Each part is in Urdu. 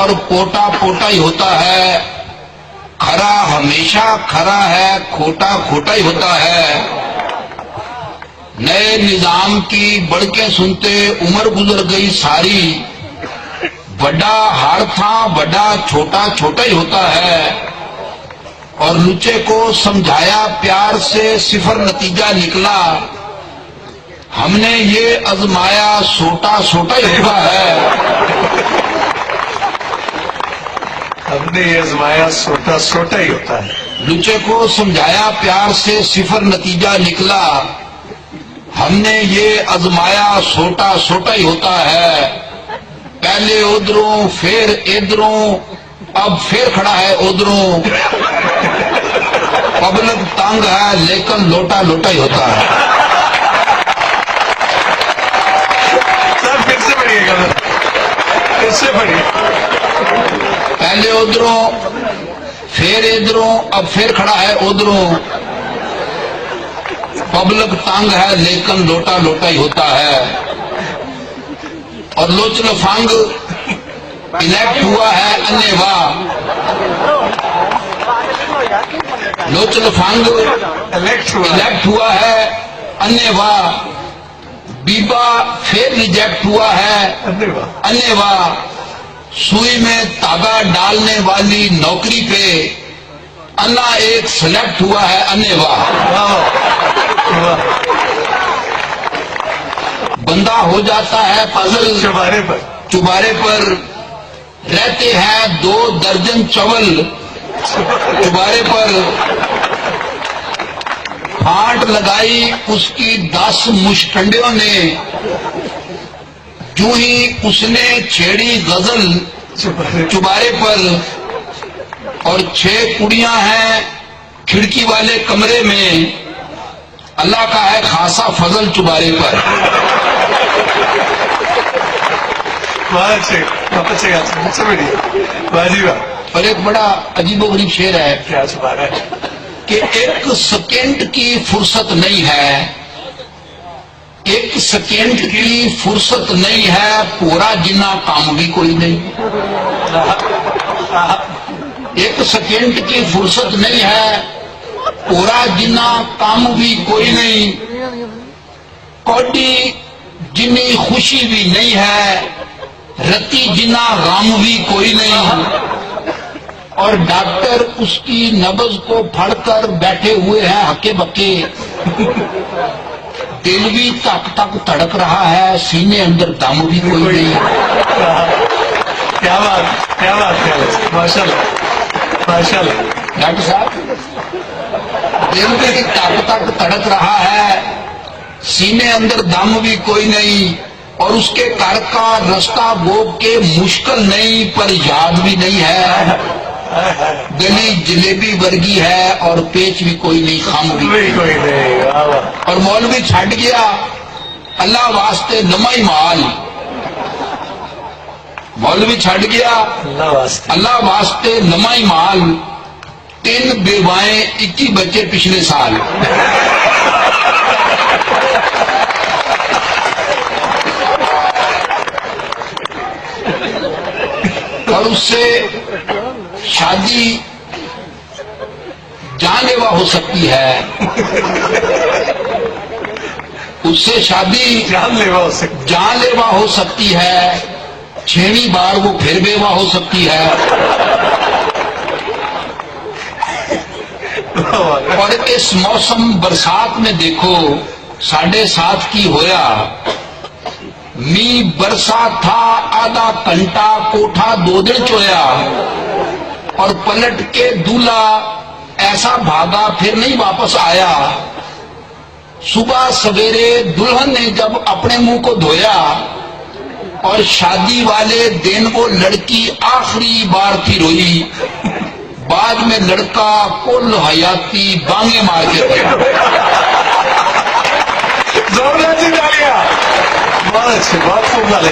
اور پوٹا پوٹا ہی ہوتا ہے، کھرا ہمیشہ کھرا ہے، کھوٹا کھوٹا ہی ہوتا ہے۔ نئے نظام کی بڑکیں سنتے عمر گزر گئی ساری، بڑا ہار تھا بڑا چھوٹا چھوٹا ہی ہوتا ہے۔ اور لچے کو سمجھایا پیار سے صفر نتیجہ نکلا، ہم نے یہ آزمایا سوٹا سوٹا ہی ہوتا ہے۔ ہم نے یہ آزمایا سوٹا سوٹا ہی ہوتا ہے۔ لچے کو سمجھایا پیار سے صفر نتیجہ نکلا، ہم نے یہ آزمایا سوٹا سوٹا ہی ہوتا ہے۔ پہلے ادھروں پھر ادھروں، اب پھر کھڑا ہے ادھروں، پبلک تنگ ہے لیکن لوٹا لوٹا ہی ہوتا ہے۔ سر پھر سے پڑھیے گا، پھر سے پڑھیے۔ پہلے ادھروں پھر ادھروں، اب پھر کھڑا ہے ادھروں، پبلک تنگ ہے لیکن لوٹا لوٹا ہی ہوتا ہے۔ اور لوچ لفنگ الیکٹ ہوا ہے انے واہ، لوچ لفنگ الیکٹ ہوا ہے انے واہ، بیبا پھر ریجیکٹ ہوا ہے انے واہ، سوئی میں تاگا ڈالنے والی نوکری پہ انا ایک سلیکٹ ہوا ہے انے واہ۔ بندہ ہو جاتا ہے پزل چبارے پر، رہتے ہیں 2 درجن چول چبارے پر، پھانٹ لگائی اس کی 10 مشٹنڈیوں نے، جو ہی اس نے چھیڑی غزل چبارے پر، اور 6 کڑیاں ہیں کھڑکی والے کمرے میں، اللہ کا ہے خاصا فضل چبارے پر۔ اور ایک بڑا عجیب و غریب شعر ہے کہ ایک سیکنڈ کی فرصت نہیں ہے، ایک سیکنڈ کی فرصت نہیں ہے، پورا جنا کام بھی کوئی نہیں۔ ایک سیکنڈ کی فرصت نہیں ہے، پورا جنا کام بھی کوئی نہیں، کوڈی جنی خوشی بھی نہیں ہے، رتی جنا غم بھی کوئی نہیں۔ اور ڈاکٹر اس کی نبض کو پھڑ کر بیٹھے ہوئے ہیں ہکے بکے، دل بھی تک تک تڑک رہا ہے، سینے اندر دم بھی کوئی نہیں۔ کیا بات کیا بات، ماشاء اللہ ماشاء اللہ۔ ڈاکٹر صاحب دل بھی تک تک تڑک رہا ہے، سینے اندر دم بھی کوئی نہیں، اور اس کے گھر کا رستہ بوگ کے مشکل نہیں پر یاد بھی نہیں ہے، گلی جلیبی ورگی ہے اور پیچ بھی کوئی نہیں، خم بھی کوئی نہیں۔ اور مولوی چھٹ گیا اللہ واسطے نمائی مال، مولوی چھٹ گیا اللہ واسطے نمائی مال، 3 بیوائیں 21 بچے پچھلے سال۔ اور اس سے شادی جان لیوا ہو سکتی ہے، اس سے شادی جان لیوا ہو سکتی ہے، 6ویں بار وہ پھر بیوہ ہو سکتی ہے۔ اور اس موسم برسات میں دیکھو 7:30 کی ہویا، می برسا تھا آدھا گھنٹہ کوٹھا 2 دن چویا، اور پلٹ کے دولہا ایسا بھاگا پھر نہیں واپس آیا۔ صبح سویرے دلہن نے جب اپنے منہ کو دھویا، اور شادی والے دن وہ لڑکی آخری بار تھی روئی، بعد میں لڑکا کل حیاتی بانگے مار کے رویا۔ زوردار جی ڈالیا، بہت اچھے، بہت خوب ڈالے،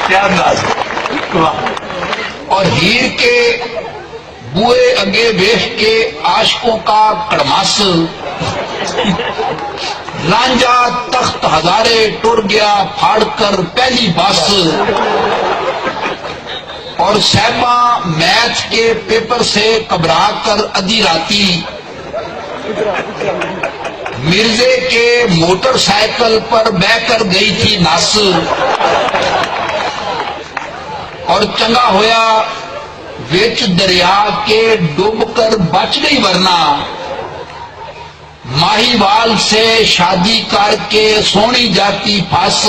کیا انداز ہے۔ اور ہیر کے بوئے اگے ویخ کے عاشقوں کا کڑماس، رانجا تخت ہزارے ٹر گیا پھاڑ کر پہلی بس، اور صاحبہ میتھ کے پیپر سے گھبرا کر ادھی راتی مرزے کے موٹر سائیکل پر بہ کر گئی تھی نس، اور چنگا ہویا وچ دریا کے ڈوب کر بچ گئی، ورنہ ماہی وال سے شادی کر کے سونی جاتی پھنس،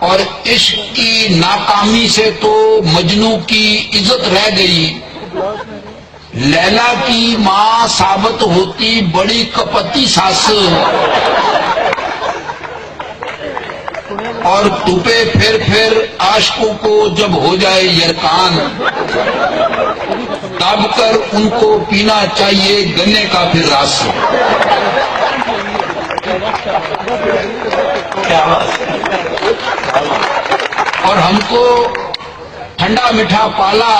اور عشق کی ناکامی سے تو مجنو کی عزت رہ گئی، لیلا کی ماں ثابت ہوتی بڑی کپتی ساس، اور ٹوپے پھر عاشقوں کو جب ہو جائے یرکان، دب کر ان کو پینا چاہیے گنے کا پھر رس۔ اور ہم کو ٹھنڈا میٹھا پالا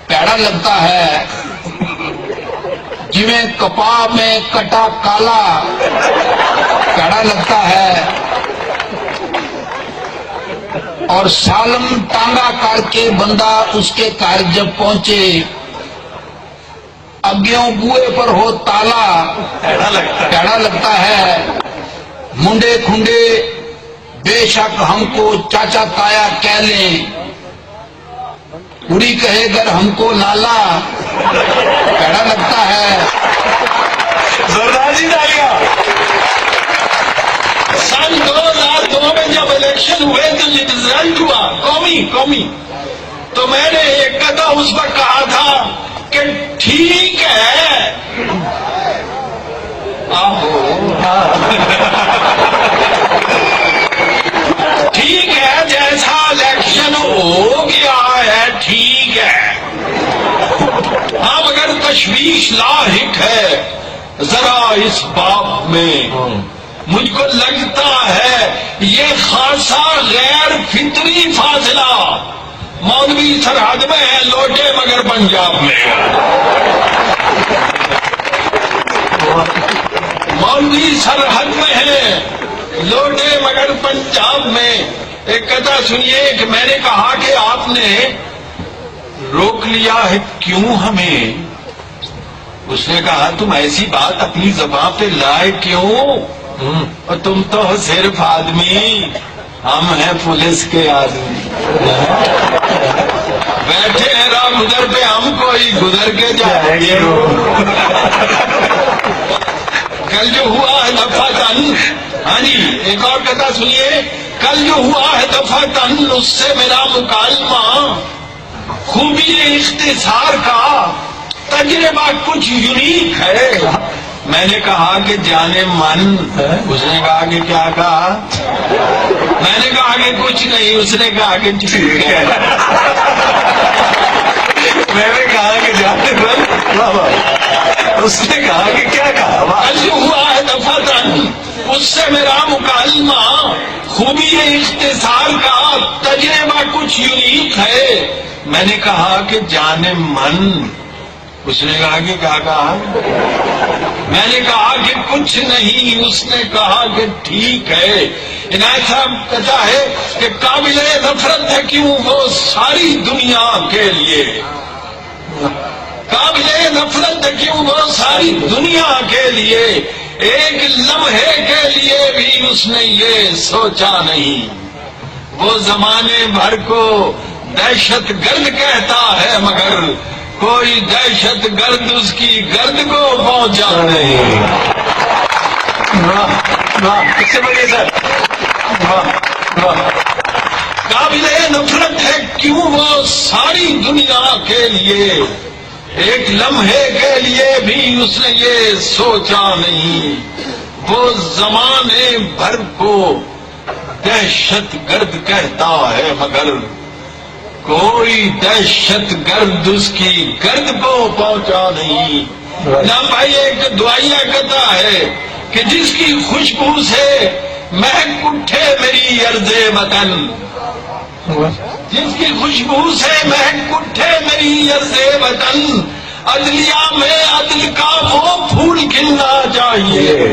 پیڑا لگتا ہے، جویں کپاہ میں کٹا کالا پیڑا لگتا ہے، اور سالم ٹانگا کر کے بندہ اس کے گھر جب پہنچے، اگیوں بوئے پر ہو تالا پیڑا لگتا ہے۔ منڈے کھنڈے بے شک ہم کو چاچا تایا کہہ لیں، کڑی کہے گر ہم کو لالا پیڑا لگتا ہے۔ زرداری جی ڈالیا۔ سن 2002 میں جب الیکشن ہوئے تو یہ رزلٹ ہوا قومی تو میں نے ایک قطع اس پر کہا تھا کہ ٹھیک ہے، ٹھیک ہے جیسا الیکشن ہو گیا ہے ٹھیک ہے، ہاں مگر تشویش لاحق ہے ذرا اس باب میں، مجھ کو لگتا ہے یہ خاصا غیر فطری فاصلہ مولوی سرحد میں ہے لوٹے مگر پنجاب میں ہے۔ مولوی سرحد میں ہے لوٹے مگر پنجاب میں۔ ایک قطع سنیے کہ میں نے کہا کہ آپ نے روک لیا ہے کیوں ہمیں؟ اس نے کہا تم ایسی بات اپنی زبان پہ لائے کیوں؟ اور تم تو صرف آدمی، ہم ہیں پولیس کے آدمی، بیٹھے ہیں راہ گزر پہ، ہم کوئی گزر کے جائیں گے۔ کل جو ہوا ہے دفعتاً، ہاں جی ایک اور قطع سنیے، کل جو ہوا ہے دفعتاً اس سے میرا مکالمہ، خوبی اختصار کا تجربہ کچھ یونیک ہے۔ میں نے کہا کہ جانے من، اس نے کہا کہ کیا کہا؟ میں نے کہا کہ کچھ نہیں، اس نے کہا کہ ٹھیک ہے۔ میں نے کہا کہ جانے من، اس نے کہا کہ کیا کہا؟ کل جو ہوا ہے دفعتاً اس سے میرا مکالمہ، خوبی اختصار کا تجربہ کچھ یونیک ہے۔ میں نے کہا کہ جانے من، اس نے کہا کہ کیا کہا؟ میں نے کہا کہ کچھ نہیں، اس نے کہا کہ ٹھیک ہے۔ عنایت صاحب کہتا ہے کہ قابل نفرت ہے کیوں وہ ساری دنیا کے لیے، قابل نفرت ہے کیوں وہ ساری دنیا کے لیے، ایک لمحے کے لیے بھی اس نے یہ سوچا نہیں، وہ زمانے بھر کو دہشت گرد کہتا ہے مگر کوئی دہشت گرد اس کی گرد کو پہنچا نہیں۔ اس سے بڑھئے سر، قابل نفرت ہے کیوں وہ ساری دنیا کے لیے، ایک لمحے کے لیے بھی اس نے یہ سوچا نہیں، وہ زمانے بھر کو دہشت گرد کہتا ہے مگر کوئی دہشت گرد اس کی گرد کو پہنچا نہیں۔ نہ بھائی ایک دعائیا کہتا ہے کہ جس کی خوشبو سے مہک اٹھے میری ارض وطن، جس کی خوشبو سے مہک اٹھے میری ارض وطن، عدلیہ میں عدل کا وہ پھول کھلنا چاہیے۔